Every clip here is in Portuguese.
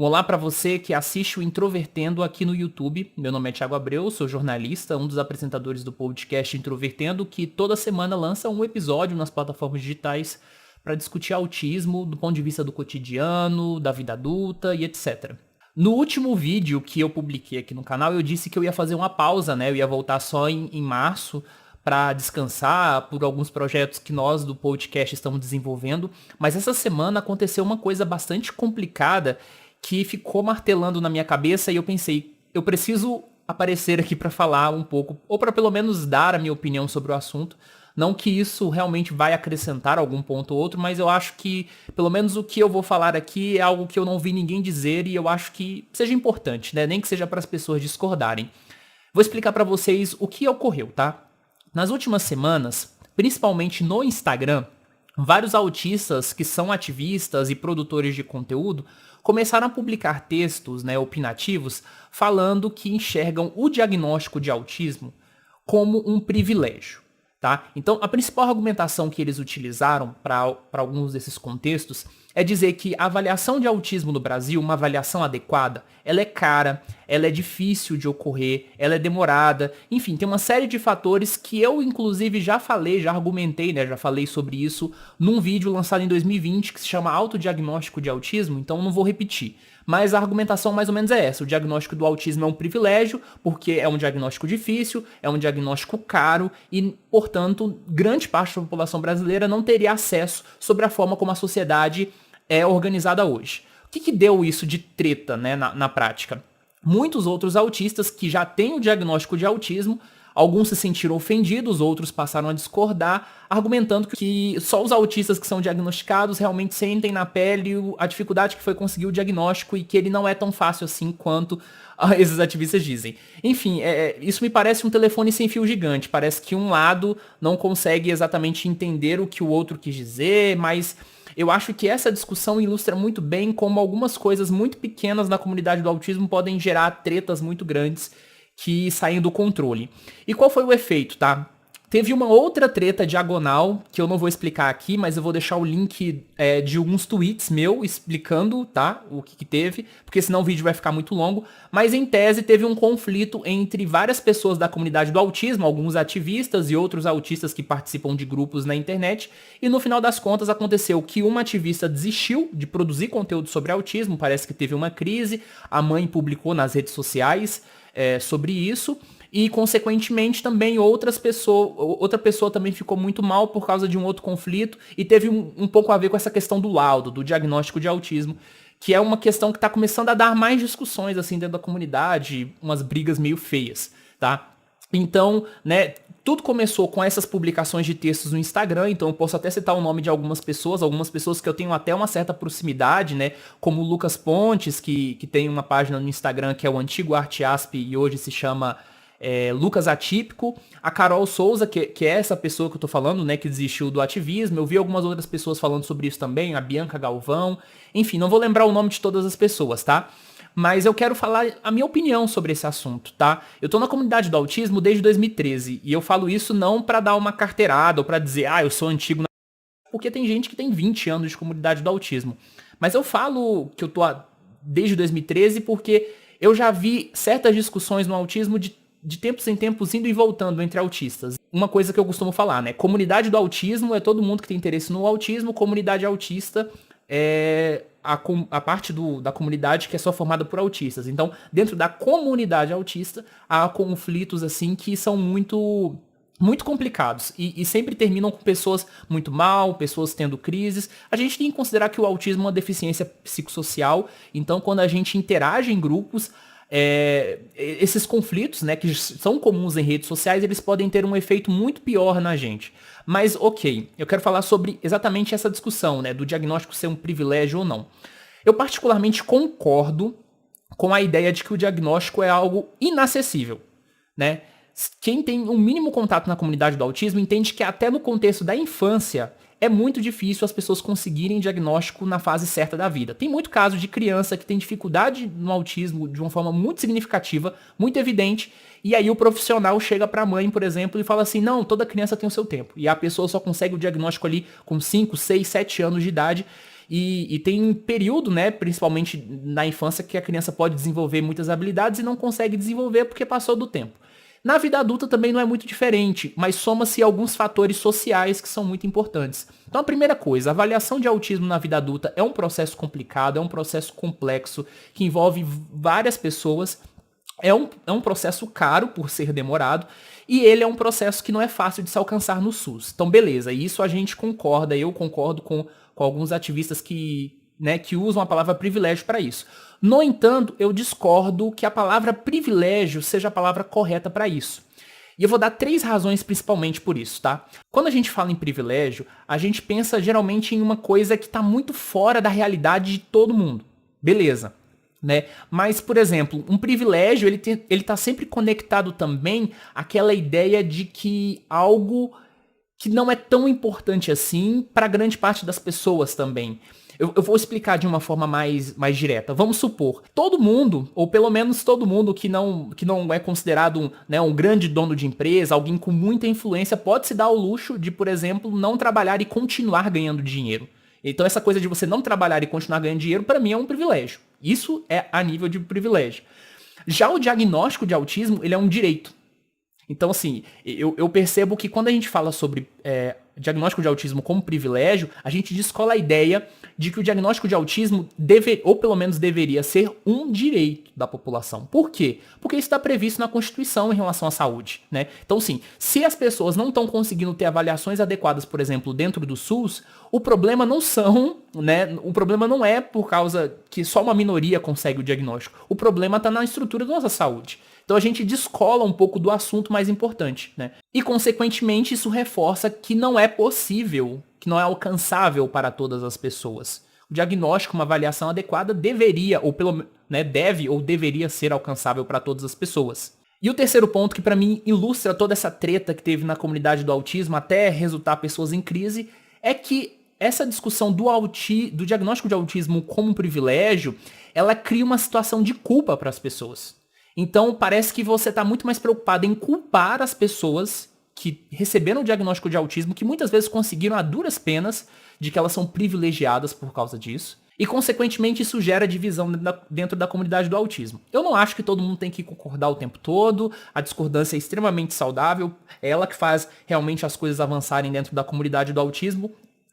Olá para você que assiste o Introvertendo aqui no YouTube. Meu nome é Thiago Abreu, sou jornalista, um dos apresentadores do podcast Introvertendo, que toda semana lança um episódio nas plataformas digitais para discutir autismo do ponto de vista do cotidiano, da vida adulta e etc. No último vídeo que eu publiquei aqui no canal, eu disse que eu ia fazer uma pausa, né? Eu ia voltar só em março para descansar por alguns projetos que nós do podcast estamos desenvolvendo, mas essa semana aconteceu uma coisa bastante complicada que ficou martelando na minha cabeça e eu pensei, eu preciso aparecer aqui para falar um pouco, ou para pelo menos dar a minha opinião sobre o assunto. Não que isso realmente vai acrescentar algum ponto ou outro, mas eu acho que pelo menos o que eu vou falar aqui é algo que eu não vi ninguém dizer e eu acho que seja importante, né? Nem que seja para as pessoas discordarem. Vou explicar para vocês o que ocorreu, tá? Nas últimas semanas, principalmente no Instagram, vários autistas que são ativistas e produtores de conteúdo começaram a publicar textos, né, opinativos, falando que enxergam o diagnóstico de autismo como um privilégio. Tá? Então, a principal argumentação que eles utilizaram para alguns desses contextos é dizer que a avaliação de autismo no Brasil, uma avaliação adequada, ela é cara, ela é difícil de ocorrer, ela é demorada, enfim, tem uma série de fatores que eu, inclusive, já falei, já argumentei, né, já falei sobre isso num vídeo lançado em 2020 que se chama Autodiagnóstico de Autismo, então não vou repetir. Mas a argumentação mais ou menos é essa, o diagnóstico do autismo é um privilégio, porque é um diagnóstico difícil, é um diagnóstico caro e, portanto, grande parte da população brasileira não teria acesso sobre a forma como a sociedade é organizada hoje. O que deu isso de treta, né, na prática? Muitos outros autistas que já têm o diagnóstico de autismo, alguns se sentiram ofendidos, outros passaram a discordar, argumentando que só os autistas que são diagnosticados realmente sentem na pele a dificuldade que foi conseguir o diagnóstico e que ele não é tão fácil assim quanto esses ativistas dizem. Enfim, isso me parece um telefone sem fio gigante. Parece que um lado não consegue exatamente entender o que o outro quis dizer, mas eu acho que essa discussão ilustra muito bem como algumas coisas muito pequenas na comunidade do autismo podem gerar tretas muito grandes que saem do controle. E qual foi o efeito, tá? Teve uma outra treta diagonal, que eu não vou explicar aqui, mas eu vou deixar o link de alguns tweets meu explicando, tá? O que teve, porque senão o vídeo vai ficar muito longo. Mas em tese teve um conflito entre várias pessoas da comunidade do autismo, alguns ativistas e outros autistas que participam de grupos na internet. E no final das contas aconteceu que uma ativista desistiu de produzir conteúdo sobre autismo, parece que teve uma crise, a mãe publicou nas redes sociais sobre isso. E, consequentemente, também outra pessoa também ficou muito mal por causa de um outro conflito e teve um pouco a ver com essa questão do laudo, do diagnóstico de autismo, que é uma questão que está começando a dar mais discussões assim dentro da comunidade, umas brigas meio feias, tá? Então, né, tudo começou com essas publicações de textos no Instagram, então eu posso até citar o nome de algumas pessoas que eu tenho até uma certa proximidade, né, como o Lucas Pontes, que tem uma página no Instagram que é o antigo ArteAsp e hoje se chama Lucas Atípico, a Carol Souza, que é essa pessoa que eu tô falando, né, que desistiu do ativismo, eu vi algumas outras pessoas falando sobre isso também, a Bianca Galvão, enfim, não vou lembrar o nome de todas as pessoas, tá? Mas eu quero falar a minha opinião sobre esse assunto, tá? Eu tô na comunidade do autismo desde 2013, e eu falo isso não pra dar uma carteirada ou pra dizer, eu sou antigo, porque tem gente que tem 20 anos de comunidade do autismo. Mas eu falo que eu tô desde 2013 porque eu já vi certas discussões no autismo de tempos em tempos indo e voltando entre autistas. Uma coisa que eu costumo falar, né? Comunidade do autismo é todo mundo que tem interesse no autismo, comunidade autista é a parte da comunidade que é só formada por autistas. Então, dentro da comunidade autista, há conflitos assim que são muito complicados e sempre terminam com pessoas muito mal, pessoas tendo crises. A gente tem que considerar que o autismo é uma deficiência psicossocial, então quando a gente interage em grupos, esses conflitos, né, que são comuns em redes sociais, eles podem ter um efeito muito pior na gente. Mas ok, eu quero falar sobre exatamente essa discussão, né, do diagnóstico ser um privilégio ou não. Eu particularmente concordo com a ideia de que o diagnóstico é algo inacessível, né? Quem tem um mínimo contato na comunidade do autismo entende que até no contexto da infância é muito difícil as pessoas conseguirem diagnóstico na fase certa da vida. Tem muito caso de criança que tem dificuldade no autismo de uma forma muito significativa, muito evidente, e aí o profissional chega para a mãe, por exemplo, e fala assim, não, toda criança tem o seu tempo. E a pessoa só consegue o diagnóstico ali com 5, 6, 7 anos de idade. E tem um período, né, principalmente na infância, que a criança pode desenvolver muitas habilidades e não consegue desenvolver porque passou do tempo. Na vida adulta também não é muito diferente, mas soma-se alguns fatores sociais que são muito importantes. Então a primeira coisa, a avaliação de autismo na vida adulta é um processo complicado, é um processo complexo, que envolve várias pessoas, é um processo caro por ser demorado, e ele é um processo que não é fácil de se alcançar no SUS. Então beleza, isso a gente concorda, eu concordo com alguns ativistas que usam a palavra privilégio para isso. No entanto, eu discordo que a palavra privilégio seja a palavra correta para isso. E eu vou dar 3 razões principalmente por isso, tá? Quando a gente fala em privilégio, a gente pensa geralmente em uma coisa que está muito fora da realidade de todo mundo. Beleza, né? Mas, por exemplo, um privilégio, ele tá sempre conectado também àquela ideia de que algo que não é tão importante assim para grande parte das pessoas também. Eu vou explicar de uma forma mais direta. Vamos supor, todo mundo, ou pelo menos todo mundo que não é considerado um grande dono de empresa, alguém com muita influência, pode se dar ao luxo de, por exemplo, não trabalhar e continuar ganhando dinheiro. Então essa coisa de você não trabalhar e continuar ganhando dinheiro, para mim é um privilégio. Isso é a nível de privilégio. Já o diagnóstico de autismo, ele é um direito. Então, assim, eu percebo que quando a gente fala sobre diagnóstico de autismo como privilégio, a gente descola a ideia de que o diagnóstico de autismo ou pelo menos deveria ser um direito da população. Por quê? Porque isso está previsto na Constituição em relação à saúde, né? Então, sim, se as pessoas não estão conseguindo ter avaliações adequadas, por exemplo, dentro do SUS, o problema o problema não é por causa que só uma minoria consegue o diagnóstico. O problema está na estrutura da nossa saúde. Então a gente descola um pouco do assunto mais importante, né? E consequentemente isso reforça que não é possível, que não é alcançável para todas as pessoas. O diagnóstico, uma avaliação adequada deveria, ou deve ou deveria ser alcançável para todas as pessoas. E o terceiro ponto que para mim ilustra toda essa treta que teve na comunidade do autismo até resultar pessoas em crise, é que essa discussão do diagnóstico de autismo como privilégio, ela cria uma situação de culpa para as pessoas. Então, parece que você está muito mais preocupado em culpar as pessoas que receberam o diagnóstico de autismo, que muitas vezes conseguiram a duras penas de que elas são privilegiadas por causa disso. E, consequentemente, isso gera divisão dentro da comunidade do autismo. Eu não acho que todo mundo tem que concordar o tempo todo, a discordância é extremamente saudável, é ela que faz realmente as coisas avançarem dentro da comunidade do autismo,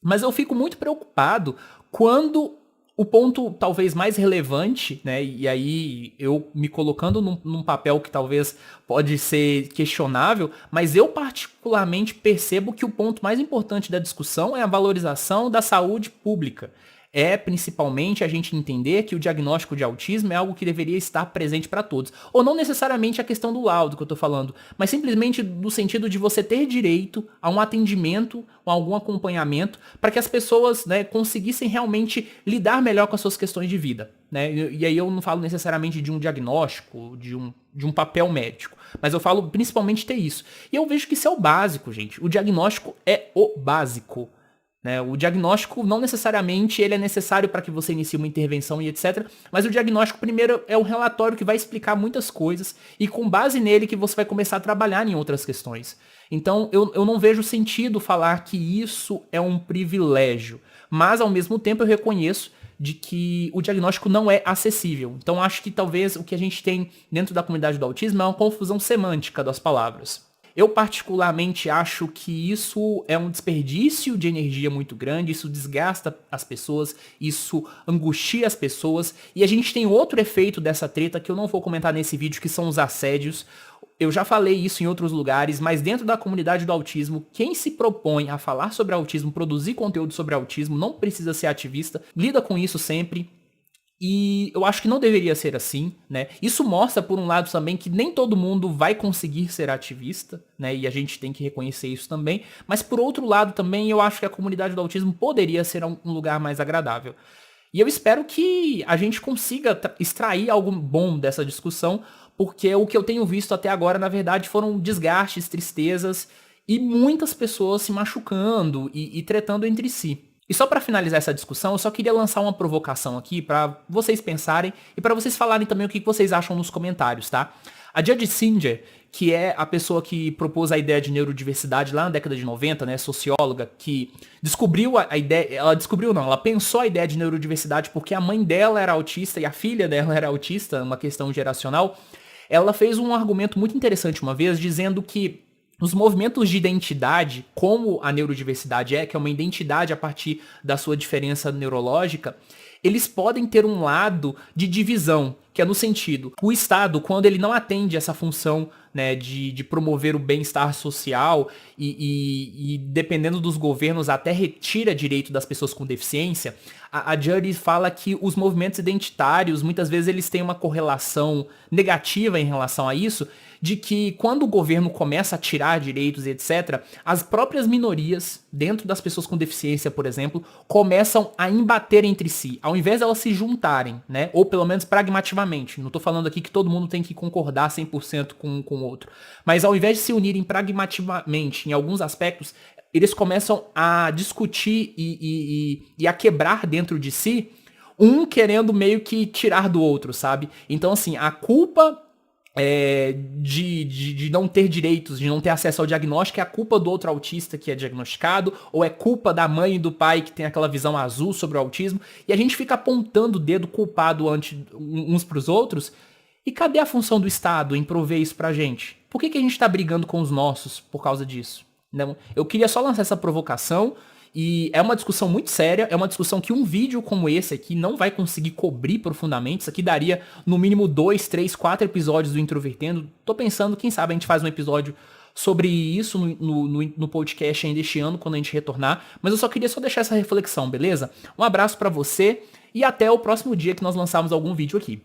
mas eu fico muito preocupado quando o ponto talvez mais relevante, né, e aí eu me colocando num papel que talvez pode ser questionável, mas eu particularmente percebo que o ponto mais importante da discussão é a valorização da saúde pública. É principalmente a gente entender que o diagnóstico de autismo é algo que deveria estar presente para todos. Ou não necessariamente a questão do laudo que eu estou falando, mas simplesmente no sentido de você ter direito a um atendimento, a algum acompanhamento, para que as pessoas, né, conseguissem realmente lidar melhor com as suas questões de vida. Né? E aí eu não falo necessariamente de um diagnóstico, de um papel médico, mas eu falo principalmente ter isso. E eu vejo que isso é o básico, gente. O diagnóstico é o básico. Né? O diagnóstico não necessariamente ele é necessário para que você inicie uma intervenção e etc. Mas o diagnóstico primeiro é um relatório que vai explicar muitas coisas e com base nele que você vai começar a trabalhar em outras questões. Então eu não vejo sentido falar que isso é um privilégio, mas ao mesmo tempo eu reconheço de que o diagnóstico não é acessível. Então acho que talvez o que a gente tem dentro da comunidade do autismo é uma confusão semântica das palavras. Eu particularmente acho que isso é um desperdício de energia muito grande, isso desgasta as pessoas, isso angustia as pessoas, e a gente tem outro efeito dessa treta que eu não vou comentar nesse vídeo, que são os assédios. Eu já falei isso em outros lugares, mas dentro da comunidade do autismo, quem se propõe a falar sobre autismo, produzir conteúdo sobre autismo, não precisa ser ativista, lida com isso sempre. E eu acho que não deveria ser assim, né? Isso mostra, por um lado, também que nem todo mundo vai conseguir ser ativista, né? E a gente tem que reconhecer isso também. Mas, por outro lado, também eu acho que a comunidade do autismo poderia ser um lugar mais agradável. E eu espero que a gente consiga extrair algo bom dessa discussão, porque o que eu tenho visto até agora, na verdade, foram desgastes, tristezas e muitas pessoas se machucando e tretando entre si. E só para finalizar essa discussão, eu só queria lançar uma provocação aqui para vocês pensarem e para vocês falarem também o que vocês acham nos comentários, tá? A Judith Singer, que é a pessoa que propôs a ideia de neurodiversidade lá na década de 90, né, socióloga, que descobriu a ideia, ela pensou a ideia de neurodiversidade porque a mãe dela era autista e a filha dela era autista, uma questão geracional. Ela fez um argumento muito interessante uma vez, dizendo que os movimentos de identidade, como a neurodiversidade que é uma identidade a partir da sua diferença neurológica, eles podem ter um lado de divisão, que é no sentido, o Estado, quando ele não atende essa função, né, de promover o bem-estar social e dependendo dos governos até retira direito das pessoas com deficiência, a Judy fala que os movimentos identitários, muitas vezes eles têm uma correlação negativa em relação a isso, de que quando o governo começa a tirar direitos e etc., as próprias minorias, dentro das pessoas com deficiência, por exemplo, começam a embater entre si, ao invés de elas se juntarem, né? Ou pelo menos pragmativamente. Não estou falando aqui que todo mundo tem que concordar 100% com o outro. Mas ao invés de se unirem pragmativamente em alguns aspectos, eles começam a discutir e a quebrar dentro de si, um querendo meio que tirar do outro, sabe? Então, assim, a culpa de não ter direitos, de não ter acesso ao diagnóstico, é a culpa do outro autista que é diagnosticado, ou é culpa da mãe e do pai que tem aquela visão azul sobre o autismo, e a gente fica apontando o dedo culpado uns pros outros, e cadê a função do Estado em prover isso pra gente? Por que a gente tá brigando com os nossos por causa disso? Não, eu queria só lançar essa provocação, e é uma discussão muito séria, é uma discussão que um vídeo como esse aqui não vai conseguir cobrir profundamente. Isso aqui daria no mínimo 2, 3, 4 episódios do Introvertendo. Tô pensando, quem sabe a gente faz um episódio sobre isso no podcast ainda este ano, quando a gente retornar. Mas eu só queria deixar essa reflexão, beleza? Um abraço pra você e até o próximo dia que nós lançarmos algum vídeo aqui.